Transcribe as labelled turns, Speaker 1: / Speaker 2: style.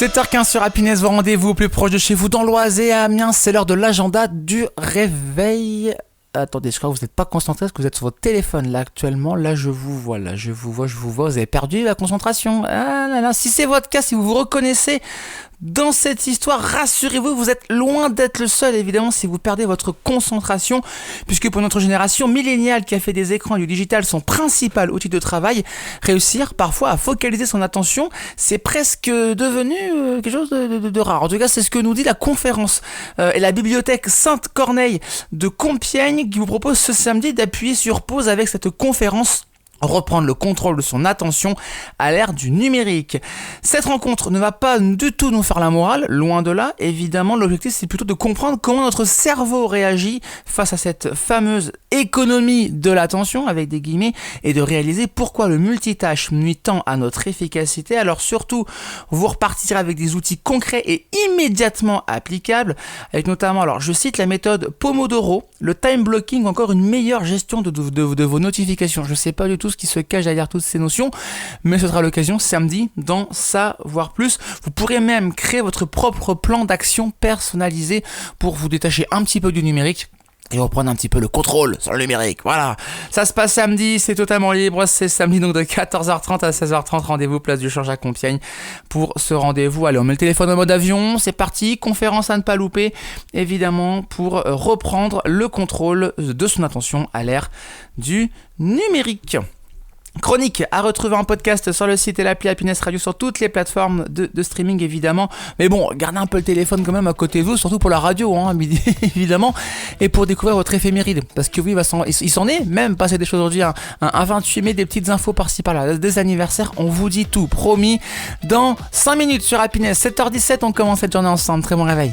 Speaker 1: 7h15 sur Happiness, vos rendez-vous au plus proche de chez vous dans l'Oise et à Amiens. C'est l'heure de l'agenda du réveil. Attendez, je crois que vous n'êtes pas concentré parce que vous êtes sur votre téléphone là actuellement. Là, je vous vois. Vous avez perdu la concentration. Ah là là, si c'est votre cas, si vous vous reconnaissez dans cette histoire, rassurez-vous, vous êtes loin d'être le seul, évidemment, si vous perdez votre concentration, puisque pour notre génération milléniale qui a fait des écrans et du digital son principal outil de travail, réussir parfois à focaliser son attention, c'est presque devenu quelque chose de rare. En tout cas, c'est ce que nous dit la conférence et la bibliothèque Sainte-Corneille de Compiègne qui vous propose ce samedi d'appuyer sur pause avec cette conférence. Reprendre le contrôle de son attention à l'ère du numérique. Cette rencontre ne va pas du tout nous faire la morale, loin de là. Évidemment, l'objectif c'est plutôt de comprendre comment notre cerveau réagit face à cette fameuse économie de l'attention, avec des guillemets, et de réaliser pourquoi le multitâche nuit tant à notre efficacité. Alors surtout, vous repartirez avec des outils concrets et immédiatement applicables, avec notamment, alors je cite la méthode Pomodoro, le time blocking, encore une meilleure gestion de vos notifications. Je sais pas du tout ce qui se cache derrière toutes ces notions, mais ce sera l'occasion samedi d'en savoir plus. Vous pourrez même créer votre propre plan d'action personnalisé pour vous détacher un petit peu du numérique et reprendre un petit peu le contrôle sur le numérique. Voilà, ça se passe samedi, c'est totalement libre, c'est samedi donc de 14h30 à 16h30, rendez-vous place du Change à Compiègne pour ce rendez-vous. Allez, on met le téléphone en mode avion, c'est parti, conférence à ne pas louper, évidemment, pour reprendre le contrôle de son attention à l'ère du numérique. Chronique à retrouver en podcast sur le site et l'appli Happiness Radio sur toutes les plateformes de streaming évidemment. Mais bon, gardez un peu le téléphone quand même à côté de vous, surtout pour la radio hein, évidemment, et pour découvrir votre éphéméride. Parce que oui, il s'en est même passé des choses aujourd'hui, un 28 mai, des petites infos par-ci par-là, des anniversaires, on vous dit tout, promis. Dans 5 minutes sur Happiness, 7h17, on commence cette journée ensemble. Très bon réveil.